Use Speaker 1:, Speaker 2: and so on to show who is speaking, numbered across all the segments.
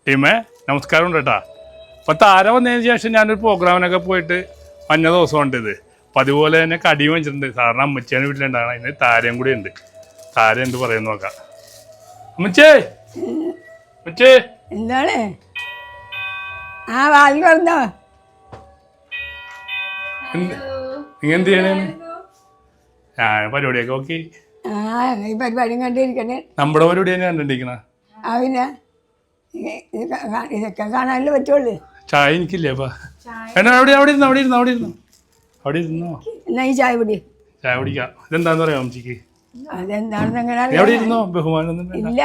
Speaker 1: ടീമേ നമസ്കാരം ഉണ്ട് കേട്ടാ. അപ്പം താര വന്നതിന് ശേഷം ഞാനൊരു പ്രോഗ്രാമിനൊക്കെ പോയിട്ട് മഞ്ഞ ദിവസം ഉണ്ട് ഇത്. അപ്പം അതുപോലെ തന്നെ കടി വെച്ചിട്ടുണ്ട്. സാറിന് അമ്മച്ചേനെ വീട്ടിലുണ്ടാകണം. അതിന് താരയും കൂടി ഉണ്ട്. താര എന്ത് പറയുന്നു നോക്കാം. അമ്മച്ചേ അമ്മച്ചേ
Speaker 2: എന്താണ് ആ വാങ്ങി പറഞ്ഞോ.
Speaker 1: നിങ്ങൾ എന്ത് ചെയ്യണേ? ഞാൻ പരിപാടിയൊക്കെ നോക്കി.
Speaker 2: ആ ഈ പരിപാടിയും കണ്ടിരിക്കണേ.
Speaker 1: നമ്മുടെ പരിപാടി തന്നെ കണ്ടിരിക്കണ.
Speaker 2: ആ പിന്നെ ഇതൊക്കെ കാണാനല്ലേ പറ്റുള്ളൂ.
Speaker 1: ചായ എനിക്കില്ലേ അപ്പാ? എന്നാ അവിടെ ഇരുന്നോ.
Speaker 2: എന്നാ ഈ ചായ പിടി.
Speaker 1: ചായ കുടിക്കാം. ഇതെന്താന്ന് പറയാം അമ്മച്ചിക്ക്?
Speaker 2: അതെന്താണെന്ന് എങ്ങനെ
Speaker 1: എവിടെ ഇരുന്നോ? ബഹുമാനം
Speaker 2: ഇല്ല.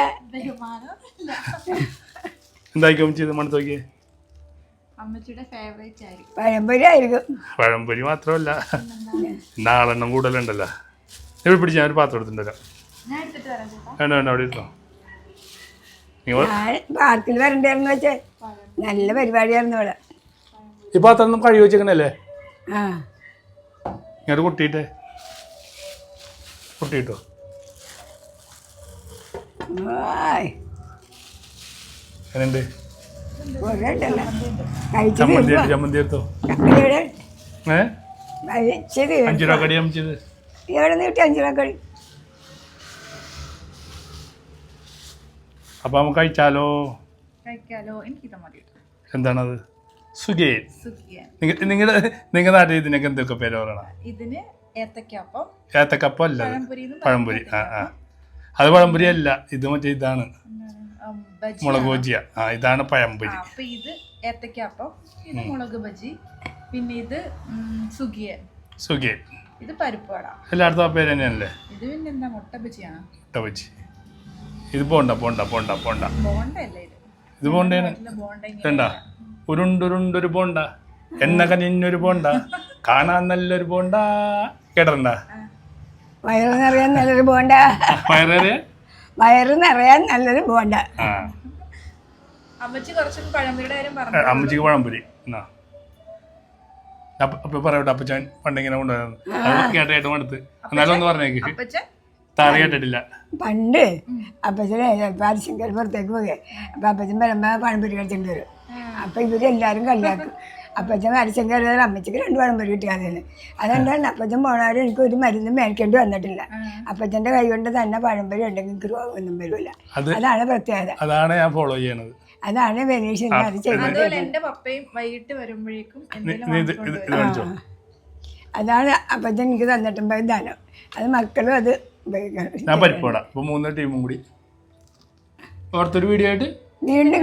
Speaker 1: എന്തായിരിക്കും അമ്മച്ചി ഇത് മണത്ത് നോക്കിയേ?
Speaker 2: പഴംപൊരി ആയിരിക്കും.
Speaker 1: പഴംപൊരി മാത്രമല്ല, നാളെണ്ണം കൂടുതലുണ്ടല്ലോ. എവിടെ പിടിച്ച് ഞാൻ ഒരു പാത്രം എടുത്തിട്ടുണ്ടല്ലോ. വേണ്ട അവിടെ ഇരുന്നോ.
Speaker 2: ഞാൻ പാർക്കിൽ വരണ്ടായിരുന്നു വെച്ചേ. നല്ല പരിപാടിയായിരുന്നു ഇവിടെ.
Speaker 1: ഈ പാത്രം ഒന്നും കഴുകി വെച്ചേക്കണല്ലേ?
Speaker 2: ആ
Speaker 1: ഇങ്ങോട്ട് കുട്ടിയിട്ടോ. എങ്ങനെയുണ്ട്? ചമ്മന്തി എടുത്തോ. 5 രൂപ കടി അമ്മച്ചത്.
Speaker 2: എവിടെ നിന്ന് കിട്ടി 5 രൂപ കടി?
Speaker 1: അപ്പൊ നമുക്ക് കഴിച്ചാലോ? എന്താണത്? സുഖേൻ. നിങ്ങളുടെ നാട്ടിൽ ഇതിനൊക്കെ എന്തൊക്കെ പേര് പറയണം? ഏത്തക്കപ്പം അല്ല, പഴംപൊരി. ആ അത് പഴംപൊരി അല്ല, ഇത് മറ്റേ ഇതാണ് മുളക് ബജിയ. ആ ഇതാണ് പഴംപൊരി.
Speaker 3: ഇത് ഏത്തക്കപ്പം, ഇത് മുളക് ബജി, പിന്നെ ഇത് സുഖിയൻ. ഇത് പരിപ്പുവട.
Speaker 1: എല്ലായിടത്തും ആ പേര് തന്നെയാണല്ലേ?
Speaker 3: ഇത് പിന്നെ എന്താ മുട്ട ബജിയാണ്.
Speaker 1: മുട്ട ബജി. ഇത് പോണ്ട. ഇത് പോണ്ടയാണ്. വേണ്ട ഉരുണ്ടൊരു പോണ്ട, എണ്ണ കനിഞ്ഞൊരു പോണ്ട, കാണാൻ നല്ലൊരു പോണ്ട. കേട്ടണ്ട?
Speaker 2: വയറ് നിറയാൻ നല്ലൊരു പോണ്ട. വയറ് നിറയാൻ നല്ലൊരു പോണ്ട.
Speaker 3: അമ്മച്ചി കുറച്ചൊക്കെ പഴംപൊരിയുടെ കാര്യം പറഞ്ഞു.
Speaker 1: അമ്മച്ചിക്ക് പഴംപൊരി എന്നാ അപ്പൊ പറയട്ടെ. അപ്പച്ചൻ പണ്ടിങ്ങനെ കൊണ്ടുവരുന്നത് കേട്ടായിട്ട് മടുത്ത്. എന്നാലും ഒന്ന് പറഞ്ഞേക്ക്. താഴെ കേട്ടിട്ടില്ല.
Speaker 2: പണ്ട് അപ്പച്ചനെ പാരിശങ്കർ പുറത്തേക്ക് പോകെ. അപ്പൊ അപ്പച്ചൻ വരുമ്പോ പഴംപൊരി കഴിച്ചിട്ട് വരും. അപ്പൊ ഇവരെല്ലാരും കളിയാക്കും. അപ്പച്ചൻ പാരിശങ്കർ അമ്മച്ചിക്ക് 2 പഴംപൊരി കിട്ടിയാതെന്ന്. അതുകൊണ്ടാണ് അപ്പച്ചൻ പോണവരും എനിക്ക് ഒരു മരുന്നും മേടിക്കേണ്ടി വന്നിട്ടില്ല. അപ്പച്ചന്റെ കൈ കൊണ്ട് തന്നെ പഴംപൊരി ഉണ്ടെങ്കിൽ എനിക്ക് രോഗമൊന്നും വരില്ല. അതാണ് പ്രത്യേകത.
Speaker 1: അതാണ് ഞാൻ ഫോളോ ചെയ്യണത്.
Speaker 2: അതാണ് ബനീഷ് അത് ചെയ്തത്.
Speaker 3: എന്റെ പപ്പയും വൈകിട്ട് വരുമ്പോഴേക്കും
Speaker 2: അതാണ് അപ്പച്ചൻ എനിക്ക് തന്നിട്ടുമ്പോ ദാനം. അത് മക്കളും അത് ഉപയോഗിക്കണം.
Speaker 1: ഞാൻ പരിപ്പോടാ. അപ്പൊ 3 ടീമും കൂടി ഓർത്തൊരു വീഡിയോ ആയിട്ട്
Speaker 2: വീണ്ടും